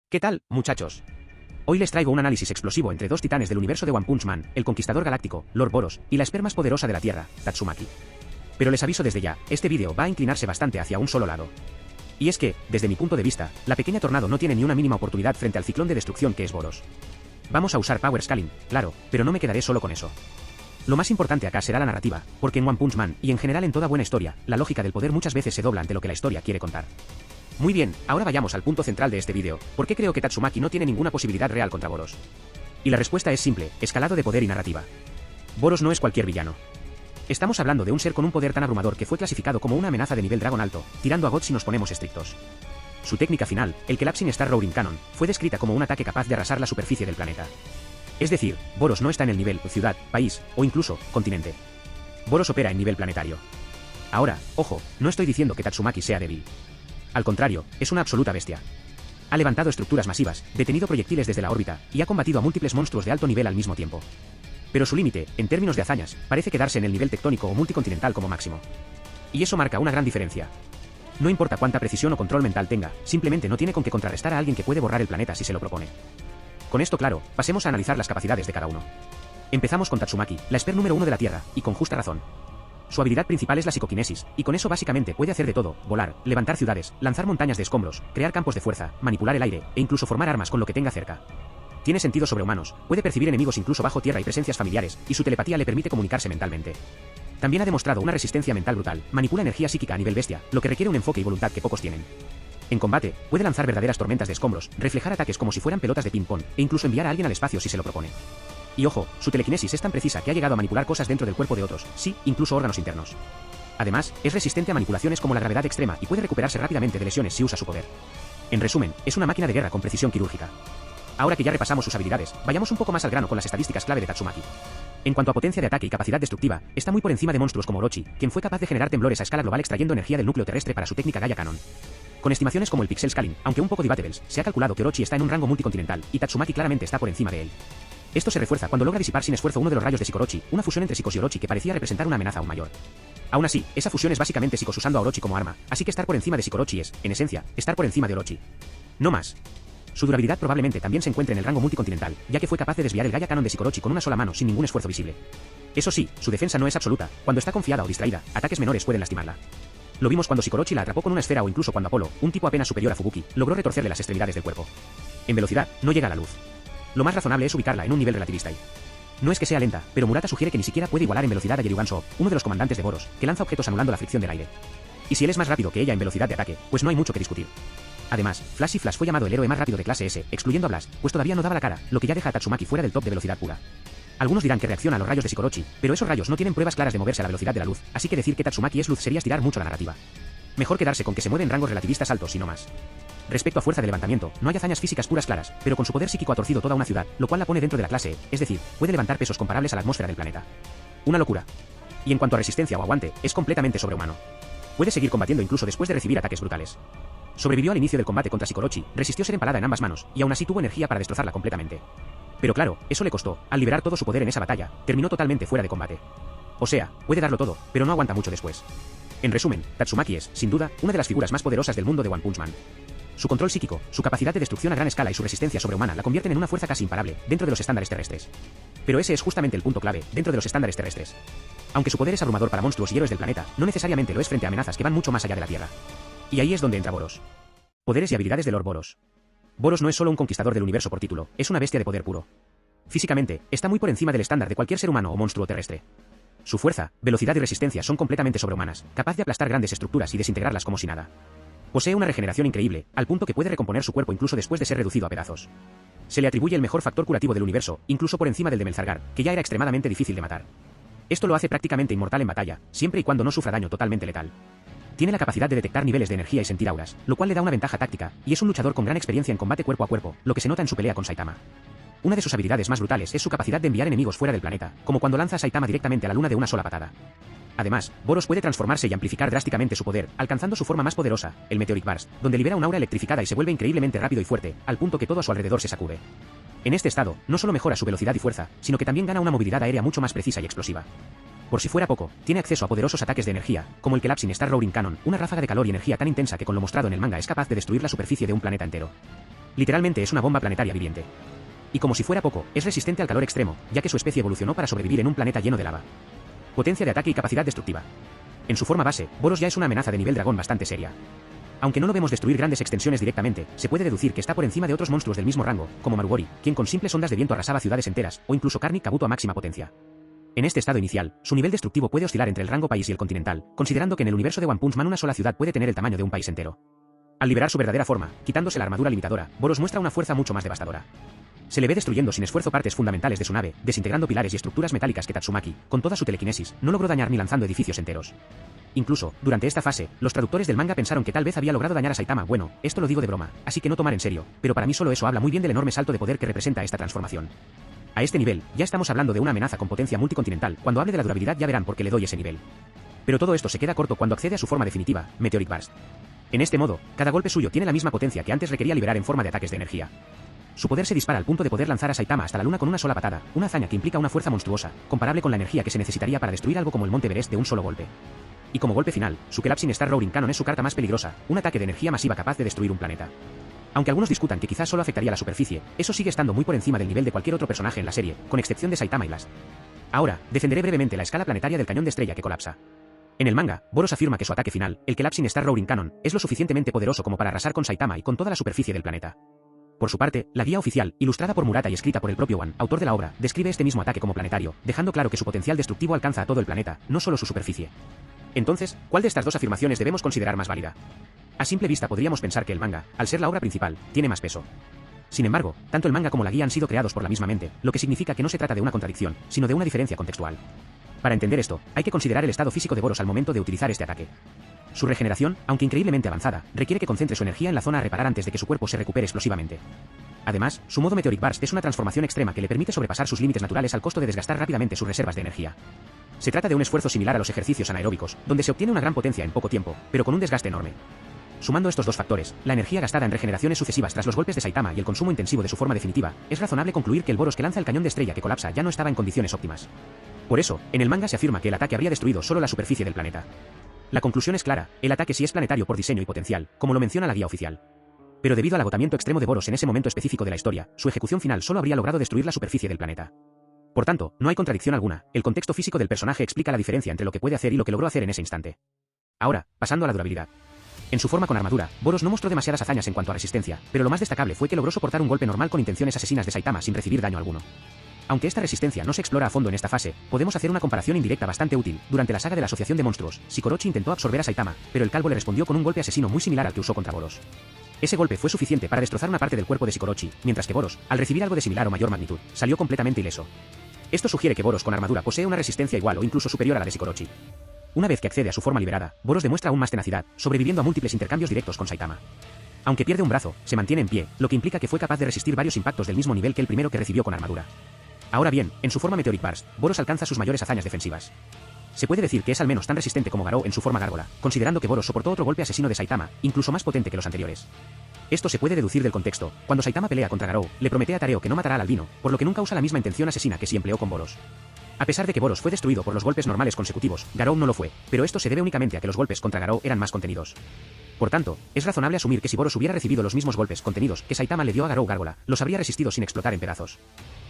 ¿Qué tal, muchachos? Hoy les traigo un análisis explosivo entre dos titanes del universo de One Punch Man, el conquistador galáctico, Lord Boros, y la esper más poderosa de la Tierra, Tatsumaki. Pero les aviso desde ya, este vídeo va a inclinarse bastante hacia un solo lado. Y es que, desde mi punto de vista, la pequeña Tornado no tiene ni una mínima oportunidad frente al ciclón de destrucción que es Boros. Vamos a usar Power Scaling, claro, pero no me quedaré solo con eso. Lo más importante acá será la narrativa, porque en One Punch Man, y en general en toda buena historia, la lógica del poder muchas veces se dobla ante lo que la historia quiere contar. Muy bien, ahora vayamos al punto central de este vídeo, ¿por qué creo que Tatsumaki no tiene ninguna posibilidad real contra Boros? Y la respuesta es simple, escalado de poder y narrativa. Boros no es cualquier villano. Estamos hablando de un ser con un poder tan abrumador que fue clasificado como una amenaza de nivel dragón alto, tirando a God si nos ponemos estrictos. Su técnica final, el Collapsing Star Roaring Cannon, fue descrita como un ataque capaz de arrasar la superficie del planeta. Es decir, Boros no está en el nivel, ciudad, país, o incluso, continente. Boros opera en nivel planetario. Ahora, ojo, no estoy diciendo que Tatsumaki sea débil. Al contrario, es una absoluta bestia. Ha levantado estructuras masivas, detenido proyectiles desde la órbita, y ha combatido a múltiples monstruos de alto nivel al mismo tiempo. Pero su límite, en términos de hazañas, parece quedarse en el nivel tectónico o multicontinental como máximo. Y eso marca una gran diferencia. No importa cuánta precisión o control mental tenga, simplemente no tiene con qué contrarrestar a alguien que puede borrar el planeta si se lo propone. Con esto claro, pasemos a analizar las capacidades de cada uno. Empezamos con Tatsumaki, la esper número 1 de la Tierra, y con justa razón. Su habilidad principal es la psicoquinesis, y con eso básicamente puede hacer de todo, volar, levantar ciudades, lanzar montañas de escombros, crear campos de fuerza, manipular el aire, e incluso formar armas con lo que tenga cerca. Tiene sentidos sobrehumanos, puede percibir enemigos incluso bajo tierra y presencias familiares, y su telepatía le permite comunicarse mentalmente. También ha demostrado una resistencia mental brutal, manipula energía psíquica a nivel bestia, lo que requiere un enfoque y voluntad que pocos tienen. En combate, puede lanzar verdaderas tormentas de escombros, reflejar ataques como si fueran pelotas de ping-pong, e incluso enviar a alguien al espacio si se lo propone. Y ojo, su telequinesis es tan precisa que ha llegado a manipular cosas dentro del cuerpo de otros, sí, incluso órganos internos. Además, es resistente a manipulaciones como la gravedad extrema y puede recuperarse rápidamente de lesiones si usa su poder. En resumen, es una máquina de guerra con precisión quirúrgica. Ahora que ya repasamos sus habilidades, vayamos un poco más al grano con las estadísticas clave de Tatsumaki. En cuanto a potencia de ataque y capacidad destructiva, está muy por encima de monstruos como Orochi, quien fue capaz de generar temblores a escala global extrayendo energía del núcleo terrestre para su técnica Gaia Cannon. Con estimaciones como el Pixel Scaling, aunque un poco debateables, se ha calculado que Orochi está en un rango multicontinental, y Tatsumaki claramente está por encima de él. Esto se refuerza cuando logra disipar sin esfuerzo uno de los rayos de Psico-Orochi, una fusión entre Psicos y Orochi que parecía representar una amenaza aún mayor. Aún así, esa fusión es básicamente Psicos usando a Orochi como arma, así que estar por encima de Psico-Orochi es, en esencia, estar por encima de Orochi. No más. Su durabilidad probablemente también se encuentre en el rango multicontinental, ya que fue capaz de desviar el Gaia Cannon de Psico-Orochi con una sola mano sin ningún esfuerzo visible. Eso sí, su defensa no es absoluta, cuando está confiada o distraída, ataques menores pueden lastimarla. Lo vimos cuando Psico-Orochi la atrapó con una esfera o incluso cuando Apolo, un tipo apenas superior a Fubuki, logró retorcerle las extremidades del cuerpo. En velocidad, no llega a la luz. Lo más razonable es ubicarla en un nivel relativista y... No es que sea lenta, pero Murata sugiere que ni siquiera puede igualar en velocidad a Yarugan Soo, uno de los comandantes de Boros, que lanza objetos anulando la fricción del aire. Y si él es más rápido que ella en velocidad de ataque, pues no hay mucho que discutir. Además, Flash fue llamado el héroe más rápido de clase S, excluyendo a Blast, pues todavía no daba la cara, lo que ya deja a Tatsumaki fuera del top de velocidad pura. Algunos dirán que reacciona a los rayos de Psico-Orochi, pero esos rayos no tienen pruebas claras de moverse a la velocidad de la luz, así que decir que Tatsumaki es luz sería estirar mucho la narrativa. Mejor quedarse con que se mueve en rangos relativistas altos y no más. Respecto a fuerza de levantamiento, no hay hazañas físicas puras claras, pero con su poder psíquico ha torcido toda una ciudad, lo cual la pone dentro de la clase E, es decir, puede levantar pesos comparables a la atmósfera del planeta. Una locura. Y en cuanto a resistencia o aguante, es completamente sobrehumano. Puede seguir combatiendo incluso después de recibir ataques brutales. Sobrevivió al inicio del combate contra Psico-Orochi, resistió ser empalada en ambas manos, y aún así tuvo energía para destrozarla completamente. Pero claro, eso le costó, al liberar todo su poder en esa batalla, terminó totalmente fuera de combate. O sea, puede darlo todo, pero no aguanta mucho después. En resumen, Tatsumaki es, sin duda, una de las figuras más poderosas del mundo de One Punch Man. Su control psíquico, su capacidad de destrucción a gran escala y su resistencia sobrehumana la convierten en una fuerza casi imparable, dentro de los estándares terrestres. Pero ese es justamente el punto clave, dentro de los estándares terrestres. Aunque su poder es abrumador para monstruos y héroes del planeta, no necesariamente lo es frente a amenazas que van mucho más allá de la Tierra. Y ahí es donde entra Boros. Poderes y habilidades de Lord Boros. Boros no es solo un conquistador del universo por título, es una bestia de poder puro. Físicamente, está muy por encima del estándar de cualquier ser humano o monstruo terrestre. Su fuerza, velocidad y resistencia son completamente sobrehumanas, capaz de aplastar grandes estructuras y desintegrarlas como si nada. Posee una regeneración increíble, al punto que puede recomponer su cuerpo incluso después de ser reducido a pedazos. Se le atribuye el mejor factor curativo del universo, incluso por encima del de Melzargar, que ya era extremadamente difícil de matar. Esto lo hace prácticamente inmortal en batalla, siempre y cuando no sufra daño totalmente letal. Tiene la capacidad de detectar niveles de energía y sentir auras, lo cual le da una ventaja táctica, y es un luchador con gran experiencia en combate cuerpo a cuerpo, lo que se nota en su pelea con Saitama. Una de sus habilidades más brutales es su capacidad de enviar enemigos fuera del planeta, como cuando lanza a Saitama directamente a la luna de una sola patada. Además, Boros puede transformarse y amplificar drásticamente su poder, alcanzando su forma más poderosa, el Meteoric Burst, donde libera un aura electrificada y se vuelve increíblemente rápido y fuerte, al punto que todo a su alrededor se sacude. En este estado, no solo mejora su velocidad y fuerza, sino que también gana una movilidad aérea mucho más precisa y explosiva. Por si fuera poco, tiene acceso a poderosos ataques de energía, como el Collapsing Star Roaring Cannon, una ráfaga de calor y energía tan intensa que con lo mostrado en el manga es capaz de destruir la superficie de un planeta entero. Literalmente es una bomba planetaria viviente. Y como si fuera poco, es resistente al calor extremo, ya que su especie evolucionó para sobrevivir en un planeta lleno de lava. Potencia de ataque y capacidad destructiva. En su forma base, Boros ya es una amenaza de nivel dragón bastante seria. Aunque no lo vemos destruir grandes extensiones directamente, se puede deducir que está por encima de otros monstruos del mismo rango, como Marugori, quien con simples ondas de viento arrasaba ciudades enteras, o incluso Karnik Kabuto a máxima potencia. En este estado inicial, su nivel destructivo puede oscilar entre el rango país y el continental, considerando que en el universo de One Punch Man una sola ciudad puede tener el tamaño de un país entero. Al liberar su verdadera forma, quitándose la armadura limitadora, Boros muestra una fuerza mucho más devastadora. Se le ve destruyendo sin esfuerzo partes fundamentales de su nave, desintegrando pilares y estructuras metálicas que Tatsumaki, con toda su telequinesis, no logró dañar ni lanzando edificios enteros. Incluso, durante esta fase, los traductores del manga pensaron que tal vez había logrado dañar a Saitama. Bueno, esto lo digo de broma, así que no tomar en serio, pero para mí solo eso habla muy bien del enorme salto de poder que representa esta transformación. A este nivel, ya estamos hablando de una amenaza con potencia multicontinental. Cuando hable de la durabilidad ya verán por qué le doy ese nivel. Pero todo esto se queda corto cuando accede a su forma definitiva, Meteoric Burst. En este modo, cada golpe suyo tiene la misma potencia que antes requería liberar en forma de ataques de energía. Su poder se dispara al punto de poder lanzar a Saitama hasta la luna con una sola patada, una hazaña que implica una fuerza monstruosa, comparable con la energía que se necesitaría para destruir algo como el Monte Everest de un solo golpe. Y como golpe final, su Collapsing Star Roaring Cannon es su carta más peligrosa, un ataque de energía masiva capaz de destruir un planeta. Aunque algunos discutan que quizás solo afectaría la superficie, eso sigue estando muy por encima del nivel de cualquier otro personaje en la serie, con excepción de Saitama y Blast. Ahora, defenderé brevemente la escala planetaria del cañón de estrella que colapsa. En el manga, Boros afirma que su ataque final, el Collapsing Star Roaring Cannon, es lo suficientemente poderoso como para arrasar con Saitama y con toda la superficie del planeta. Por su parte, la guía oficial, ilustrada por Murata y escrita por el propio One, autor de la obra, describe este mismo ataque como planetario, dejando claro que su potencial destructivo alcanza a todo el planeta, no solo su superficie. Entonces, ¿cuál de estas dos afirmaciones debemos considerar más válida? A simple vista podríamos pensar que el manga, al ser la obra principal, tiene más peso. Sin embargo, tanto el manga como la guía han sido creados por la misma mente, lo que significa que no se trata de una contradicción, sino de una diferencia contextual. Para entender esto, hay que considerar el estado físico de Boros al momento de utilizar este ataque. Su regeneración, aunque increíblemente avanzada, requiere que concentre su energía en la zona a reparar antes de que su cuerpo se recupere explosivamente. Además, su modo Meteoric Burst es una transformación extrema que le permite sobrepasar sus límites naturales al costo de desgastar rápidamente sus reservas de energía. Se trata de un esfuerzo similar a los ejercicios anaeróbicos, donde se obtiene una gran potencia en poco tiempo, pero con un desgaste enorme. Sumando estos dos factores, la energía gastada en regeneraciones sucesivas tras los golpes de Saitama y el consumo intensivo de su forma definitiva, es razonable concluir que el Boros que lanza el cañón de estrella que colapsa ya no estaba en condiciones óptimas. Por eso, en el manga se afirma que el ataque habría destruido solo la superficie del planeta. La conclusión es clara, el ataque sí es planetario por diseño y potencial, como lo menciona la guía oficial. Pero debido al agotamiento extremo de Boros en ese momento específico de la historia, su ejecución final solo habría logrado destruir la superficie del planeta. Por tanto, no hay contradicción alguna, el contexto físico del personaje explica la diferencia entre lo que puede hacer y lo que logró hacer en ese instante. Ahora, pasando a la durabilidad. En su forma con armadura, Boros no mostró demasiadas hazañas en cuanto a resistencia, pero lo más destacable fue que logró soportar un golpe normal con intenciones asesinas de Saitama sin recibir daño alguno. Aunque esta resistencia no se explora a fondo en esta fase, podemos hacer una comparación indirecta bastante útil. Durante la saga de la Asociación de Monstruos, Shikorochi intentó absorber a Saitama, pero el calvo le respondió con un golpe asesino muy similar al que usó contra Boros. Ese golpe fue suficiente para destrozar una parte del cuerpo de Shikorochi, mientras que Boros, al recibir algo de similar o mayor magnitud, salió completamente ileso. Esto sugiere que Boros con armadura posee una resistencia igual o incluso superior a la de Shikorochi. Una vez que accede a su forma liberada, Boros demuestra aún más tenacidad, sobreviviendo a múltiples intercambios directos con Saitama. Aunque pierde un brazo, se mantiene en pie, lo que implica que fue capaz de resistir varios impactos del mismo nivel que el primero que recibió con armadura. Ahora bien, en su forma Meteoric Burst, Boros alcanza sus mayores hazañas defensivas. Se puede decir que es al menos tan resistente como Garou en su forma gárgola, considerando que Boros soportó otro golpe asesino de Saitama, incluso más potente que los anteriores. Esto se puede deducir del contexto. Cuando Saitama pelea contra Garou, le promete a Tareo que no matará al albino, por lo que nunca usa la misma intención asesina que si empleó con Boros. A pesar de que Boros fue destruido por los golpes normales consecutivos, Garou no lo fue, pero esto se debe únicamente a que los golpes contra Garou eran más contenidos. Por tanto, es razonable asumir que si Boros hubiera recibido los mismos golpes contenidos que Saitama le dio a Garou gárgola, los habría resistido sin explotar en pedazos.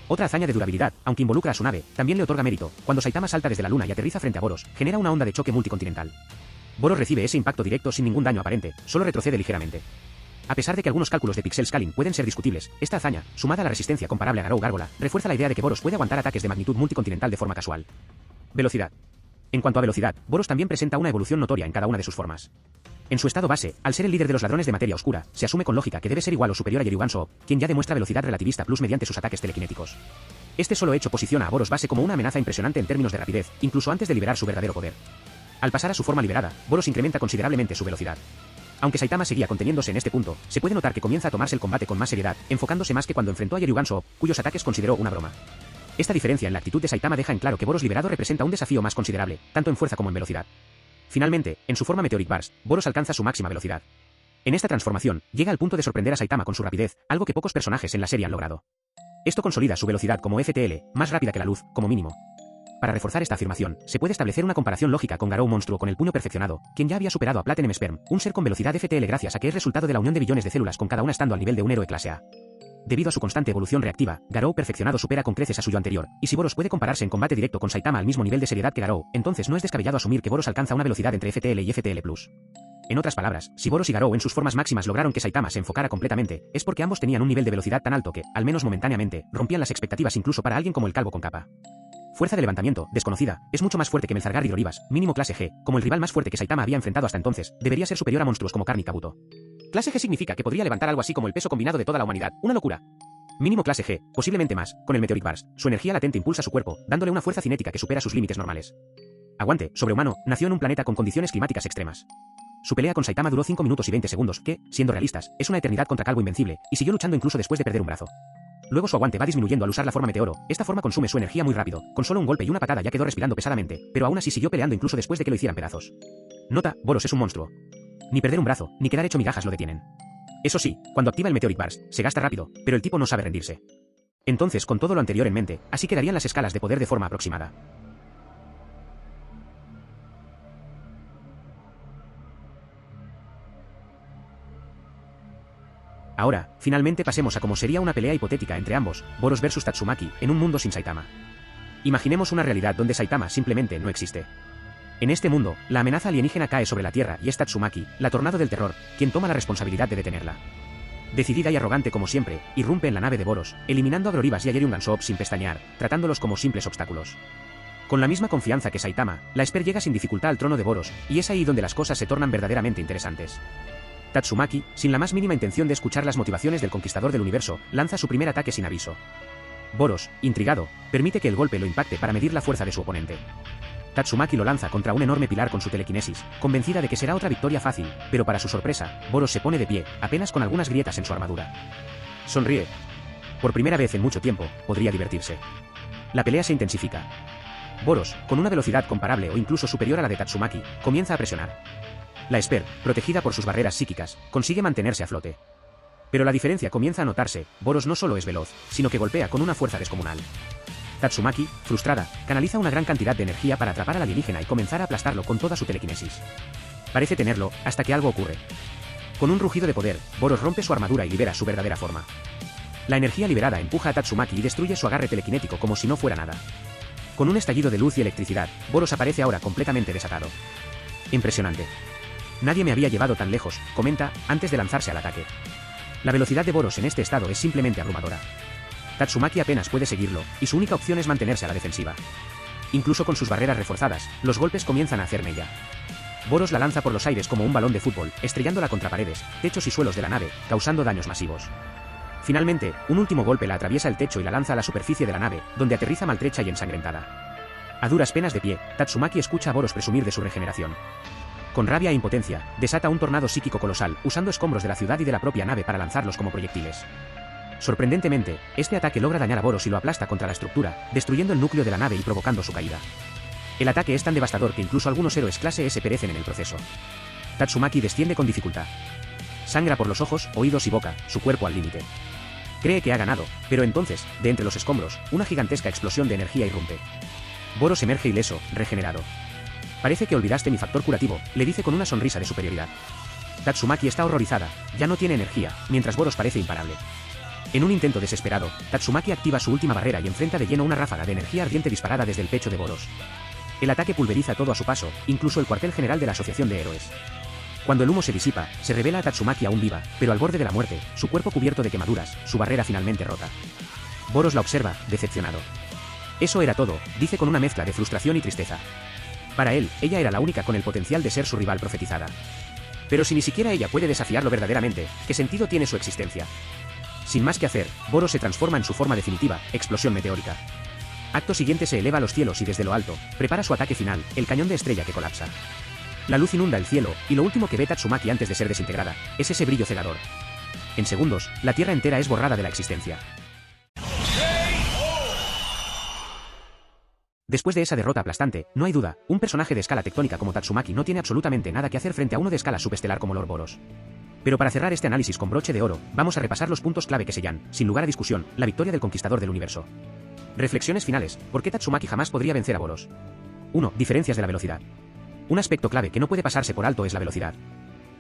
Otra hazaña de durabilidad, aunque involucra a su nave, también le otorga mérito. Cuando Saitama salta desde la luna y aterriza frente a Boros, genera una onda de choque multicontinental. Boros recibe ese impacto directo sin ningún daño aparente, solo retrocede ligeramente. A pesar de que algunos cálculos de pixel scaling pueden ser discutibles, esta hazaña, sumada a la resistencia comparable a Garou gárgola, refuerza la idea de que Boros puede aguantar ataques de magnitud multicontinental de forma casual. Velocidad. En cuanto a velocidad, Boros también presenta una evolución notoria en cada una de sus formas. En su estado base, al ser el líder de los ladrones de materia oscura, se asume con lógica que debe ser igual o superior a Yaryugan Soop, quien ya demuestra velocidad relativista plus mediante sus ataques telequinéticos. Este solo hecho posiciona a Boros base como una amenaza impresionante en términos de rapidez, incluso antes de liberar su verdadero poder. Al pasar a su forma liberada, Boros incrementa considerablemente su velocidad. Aunque Saitama seguía conteniéndose en este punto, se puede notar que comienza a tomarse el combate con más seriedad, enfocándose más que cuando enfrentó a Yaryugan Soop, cuyos ataques consideró una broma. Esta diferencia en la actitud de Saitama deja en claro que Boros liberado representa un desafío más considerable, tanto en fuerza como en velocidad. Finalmente, en su forma Meteoric Burst, Boros alcanza su máxima velocidad. En esta transformación, llega al punto de sorprender a Saitama con su rapidez, algo que pocos personajes en la serie han logrado. Esto consolida su velocidad como FTL, más rápida que la luz, como mínimo. Para reforzar esta afirmación, se puede establecer una comparación lógica con Garou monstruo con el puño perfeccionado, quien ya había superado a Platinum Sperm, un ser con velocidad FTL gracias a que es resultado de la unión de billones de células con cada una estando al nivel de un héroe clase A. Debido a su constante evolución reactiva, Garou perfeccionado supera con creces a su yo anterior, y si Boros puede compararse en combate directo con Saitama al mismo nivel de seriedad que Garou, entonces no es descabellado asumir que Boros alcanza una velocidad entre FTL y FTL+. En otras palabras, si Boros y Garou en sus formas máximas lograron que Saitama se enfocara completamente, es porque ambos tenían un nivel de velocidad tan alto que, al menos momentáneamente, rompían las expectativas incluso para alguien como el calvo con capa. Fuerza de levantamiento, desconocida, es mucho más fuerte que Melzargar y Doribas, mínimo clase G, como el rival más fuerte que Saitama había enfrentado hasta entonces, debería ser superior a monstruos como Karn y Kabuto. Clase G significa que podría levantar algo así como el peso combinado de toda la humanidad, una locura. Mínimo clase G, posiblemente más, con el Meteoric Burst, su energía latente impulsa su cuerpo, dándole una fuerza cinética que supera sus límites normales. Aguante, sobrehumano, nació en un planeta con condiciones climáticas extremas. Su pelea con Saitama duró 5 minutos y 20 segundos, que, siendo realistas, es una eternidad contra Calvo Invencible, y siguió luchando incluso después de perder un brazo. Luego su aguante va disminuyendo al usar la forma meteoro, esta forma consume su energía muy rápido, con solo un golpe y una patada ya quedó respirando pesadamente, pero aún así siguió peleando incluso después de que lo hicieran pedazos. Nota, Boros es un monstruo. Ni perder un brazo, ni quedar hecho migajas lo detienen. Eso sí, cuando activa el Meteoric Burst, se gasta rápido, pero el tipo no sabe rendirse. Entonces, con todo lo anterior en mente, así quedarían las escalas de poder de forma aproximada. Ahora, finalmente pasemos a cómo sería una pelea hipotética entre ambos, Boros vs Tatsumaki, en un mundo sin Saitama. Imaginemos una realidad donde Saitama simplemente no existe. En este mundo, la amenaza alienígena cae sobre la Tierra y es Tatsumaki, la tornado del terror, quien toma la responsabilidad de detenerla. Decidida y arrogante como siempre, irrumpe en la nave de Boros, eliminando a Groribas y a Yeriun Gansop sin pestañear, tratándolos como simples obstáculos. Con la misma confianza que Saitama, la Esper llega sin dificultad al trono de Boros, y es ahí donde las cosas se tornan verdaderamente interesantes. Tatsumaki, sin la más mínima intención de escuchar las motivaciones del conquistador del universo, lanza su primer ataque sin aviso. Boros, intrigado, permite que el golpe lo impacte para medir la fuerza de su oponente. Tatsumaki lo lanza contra un enorme pilar con su telequinesis, convencida de que será otra victoria fácil, pero para su sorpresa, Boros se pone de pie, apenas con algunas grietas en su armadura. Sonríe. Por primera vez en mucho tiempo, podría divertirse. La pelea se intensifica. Boros, con una velocidad comparable o incluso superior a la de Tatsumaki, comienza a presionar. La Esper, protegida por sus barreras psíquicas, consigue mantenerse a flote. Pero la diferencia comienza a notarse, Boros no solo es veloz, sino que golpea con una fuerza descomunal. Tatsumaki, frustrada, canaliza una gran cantidad de energía para atrapar al alienígena y comenzar a aplastarlo con toda su telequinesis. Parece tenerlo, hasta que algo ocurre. Con un rugido de poder, Boros rompe su armadura y libera su verdadera forma. La energía liberada empuja a Tatsumaki y destruye su agarre telequinético como si no fuera nada. Con un estallido de luz y electricidad, Boros aparece ahora completamente desatado. Impresionante. Nadie me había llevado tan lejos, comenta, antes de lanzarse al ataque. La velocidad de Boros en este estado es simplemente abrumadora. Tatsumaki apenas puede seguirlo, y su única opción es mantenerse a la defensiva. Incluso con sus barreras reforzadas, los golpes comienzan a hacer mella. Boros la lanza por los aires como un balón de fútbol, estrellándola contra paredes, techos y suelos de la nave, causando daños masivos. Finalmente, un último golpe la atraviesa el techo y la lanza a la superficie de la nave, donde aterriza maltrecha y ensangrentada. A duras penas de pie, Tatsumaki escucha a Boros presumir de su regeneración. Con rabia e impotencia, desata un tornado psíquico colosal, usando escombros de la ciudad y de la propia nave para lanzarlos como proyectiles. Sorprendentemente, este ataque logra dañar a Boros y lo aplasta contra la estructura, destruyendo el núcleo de la nave y provocando su caída. El ataque es tan devastador que incluso algunos héroes clase S perecen en el proceso. Tatsumaki desciende con dificultad. Sangra por los ojos, oídos y boca, su cuerpo al límite. Cree que ha ganado, pero entonces, de entre los escombros, una gigantesca explosión de energía irrumpe. Boros emerge ileso, regenerado. Parece que olvidaste mi factor curativo, le dice con una sonrisa de superioridad. Tatsumaki está horrorizada, ya no tiene energía, mientras Boros parece imparable. En un intento desesperado, Tatsumaki activa su última barrera y enfrenta de lleno una ráfaga de energía ardiente disparada desde el pecho de Boros. El ataque pulveriza todo a su paso, incluso el cuartel general de la Asociación de Héroes. Cuando el humo se disipa, se revela a Tatsumaki aún viva, pero al borde de la muerte, su cuerpo cubierto de quemaduras, su barrera finalmente rota. Boros la observa, decepcionado. Eso era todo, dice con una mezcla de frustración y tristeza. Para él, ella era la única con el potencial de ser su rival profetizada. Pero si ni siquiera ella puede desafiarlo verdaderamente, ¿qué sentido tiene su existencia? Sin más que hacer, Boros se transforma en su forma definitiva, explosión meteórica. Acto siguiente se eleva a los cielos y desde lo alto, prepara su ataque final, el cañón de estrella que colapsa. La luz inunda el cielo, y lo último que ve Tatsumaki antes de ser desintegrada, es ese brillo cegador. En segundos, la Tierra entera es borrada de la existencia. Después de esa derrota aplastante, no hay duda, un personaje de escala tectónica como Tatsumaki no tiene absolutamente nada que hacer frente a uno de escala subestelar como Lord Boros. Pero para cerrar este análisis con broche de oro, vamos a repasar los puntos clave que sellan, sin lugar a discusión, la victoria del conquistador del universo. Reflexiones finales. ¿Por qué Tatsumaki jamás podría vencer a Boros? 1. Diferencias de la velocidad. Un aspecto clave que no puede pasarse por alto es la velocidad.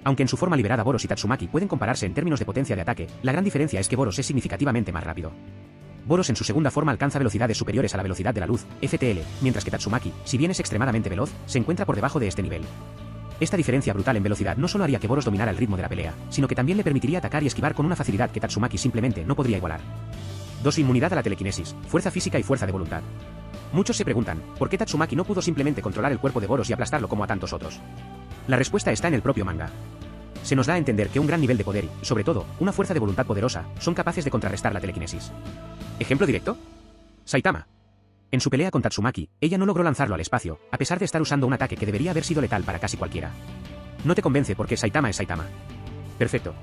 Aunque en su forma liberada Boros y Tatsumaki pueden compararse en términos de potencia de ataque, la gran diferencia es que Boros es significativamente más rápido. Boros en su segunda forma alcanza velocidades superiores a la velocidad de la luz, FTL, mientras que Tatsumaki, si bien es extremadamente veloz, se encuentra por debajo de este nivel. Esta diferencia brutal en velocidad no solo haría que Boros dominara el ritmo de la pelea, sino que también le permitiría atacar y esquivar con una facilidad que Tatsumaki simplemente no podría igualar. 2. Inmunidad a la telequinesis, fuerza física y fuerza de voluntad. Muchos se preguntan, ¿por qué Tatsumaki no pudo simplemente controlar el cuerpo de Boros y aplastarlo como a tantos otros? La respuesta está en el propio manga. Se nos da a entender que un gran nivel de poder y, sobre todo, una fuerza de voluntad poderosa, son capaces de contrarrestar la telequinesis. ¿Ejemplo directo? Saitama. En su pelea con Tatsumaki, ella no logró lanzarlo al espacio, a pesar de estar usando un ataque que debería haber sido letal para casi cualquiera. No te convence porque Saitama es Saitama. Perfecto.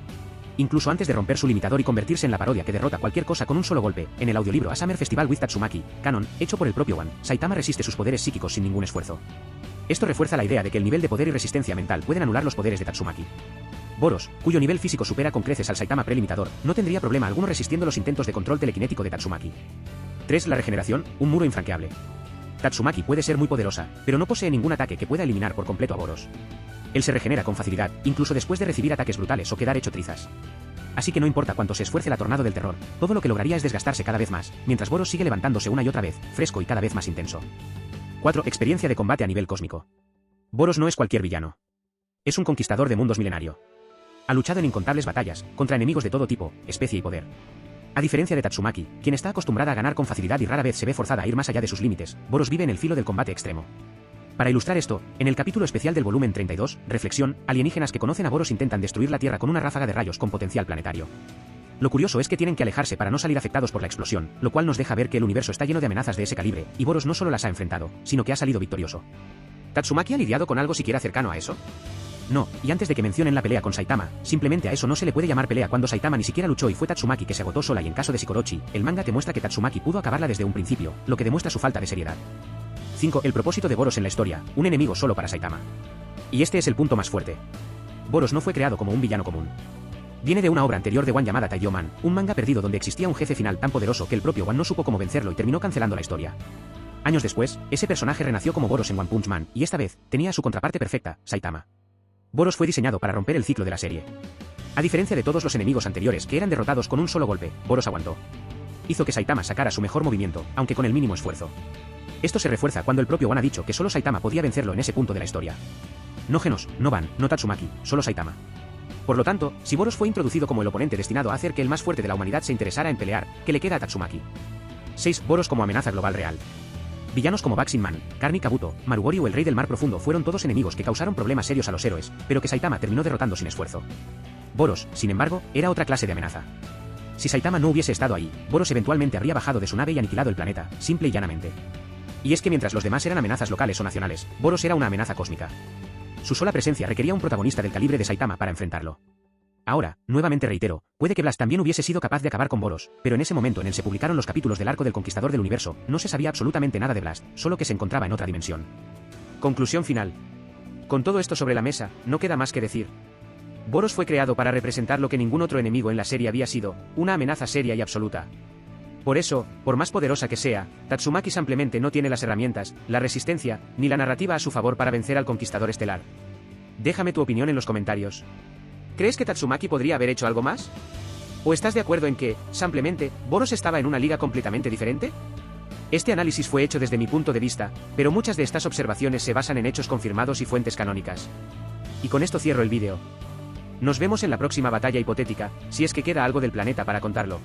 Incluso antes de romper su limitador y convertirse en la parodia que derrota cualquier cosa con un solo golpe, en el audiolibro A Summer Festival with Tatsumaki, canon, hecho por el propio One, Saitama resiste sus poderes psíquicos sin ningún esfuerzo. Esto refuerza la idea de que el nivel de poder y resistencia mental pueden anular los poderes de Tatsumaki. Boros, cuyo nivel físico supera con creces al Saitama prelimitador, no tendría problema alguno resistiendo los intentos de control telequinético de Tatsumaki. 3. La regeneración, un muro infranqueable. Tatsumaki puede ser muy poderosa, pero no posee ningún ataque que pueda eliminar por completo a Boros. Él se regenera con facilidad, incluso después de recibir ataques brutales o quedar hecho trizas. Así que no importa cuánto se esfuerce la Tornado del Terror, todo lo que lograría es desgastarse cada vez más, mientras Boros sigue levantándose una y otra vez, fresco y cada vez más intenso. 4. Experiencia de combate a nivel cósmico. Boros no es cualquier villano. Es un conquistador de mundos milenario. Ha luchado en incontables batallas, contra enemigos de todo tipo, especie y poder. A diferencia de Tatsumaki, quien está acostumbrada a ganar con facilidad y rara vez se ve forzada a ir más allá de sus límites, Boros vive en el filo del combate extremo. Para ilustrar esto, en el capítulo especial del volumen 32, Reflexión, alienígenas que conocen a Boros intentan destruir la Tierra con una ráfaga de rayos con potencial planetario. Lo curioso es que tienen que alejarse para no salir afectados por la explosión, lo cual nos deja ver que el universo está lleno de amenazas de ese calibre, y Boros no solo las ha enfrentado, sino que ha salido victorioso. ¿Tatsumaki ha lidiado con algo siquiera cercano a eso? No, y antes de que mencionen la pelea con Saitama, simplemente a eso no se le puede llamar pelea cuando Saitama ni siquiera luchó y fue Tatsumaki que se agotó sola, y en caso de Shikorochi, el manga te muestra que Tatsumaki pudo acabarla desde un principio, lo que demuestra su falta de seriedad. 5. El propósito de Boros en la historia, un enemigo solo para Saitama. Y este es el punto más fuerte. Boros no fue creado como un villano común. Viene de una obra anterior de One llamada Taiyo Man, un manga perdido donde existía un jefe final tan poderoso que el propio One no supo cómo vencerlo y terminó cancelando la historia. Años después, ese personaje renació como Boros en One Punch Man, y esta vez, tenía a su contraparte perfecta, Saitama. Boros fue diseñado para romper el ciclo de la serie. A diferencia de todos los enemigos anteriores que eran derrotados con un solo golpe, Boros aguantó. Hizo que Saitama sacara su mejor movimiento, aunque con el mínimo esfuerzo. Esto se refuerza cuando el propio One ha dicho que solo Saitama podía vencerlo en ese punto de la historia. No Genos, no Van, no Tatsumaki, solo Saitama. Por lo tanto, si Boros fue introducido como el oponente destinado a hacer que el más fuerte de la humanidad se interesara en pelear, ¿qué le queda a Tatsumaki? 6. Boros como amenaza global real. Villanos como Baxin Man, Karmi Kabuto, Marugori o el Rey del Mar Profundo fueron todos enemigos que causaron problemas serios a los héroes, pero que Saitama terminó derrotando sin esfuerzo. Boros, sin embargo, era otra clase de amenaza. Si Saitama no hubiese estado ahí, Boros eventualmente habría bajado de su nave y aniquilado el planeta, simple y llanamente. Y es que mientras los demás eran amenazas locales o nacionales, Boros era una amenaza cósmica. Su sola presencia requería un protagonista del calibre de Saitama para enfrentarlo. Ahora, nuevamente reitero, puede que Blast también hubiese sido capaz de acabar con Boros, pero en ese momento en el se publicaron los capítulos del arco del Conquistador del Universo, no se sabía absolutamente nada de Blast, solo que se encontraba en otra dimensión. Conclusión final. Con todo esto sobre la mesa, no queda más que decir. Boros fue creado para representar lo que ningún otro enemigo en la serie había sido, una amenaza seria y absoluta. Por eso, por más poderosa que sea, Tatsumaki simplemente no tiene las herramientas, la resistencia, ni la narrativa a su favor para vencer al Conquistador Estelar. Déjame tu opinión en los comentarios. ¿Crees que Tatsumaki podría haber hecho algo más? ¿O estás de acuerdo en que, simplemente, Boros estaba en una liga completamente diferente? Este análisis fue hecho desde mi punto de vista, pero muchas de estas observaciones se basan en hechos confirmados y fuentes canónicas. Y con esto cierro el vídeo. Nos vemos en la próxima batalla hipotética, si es que queda algo del planeta para contarlo.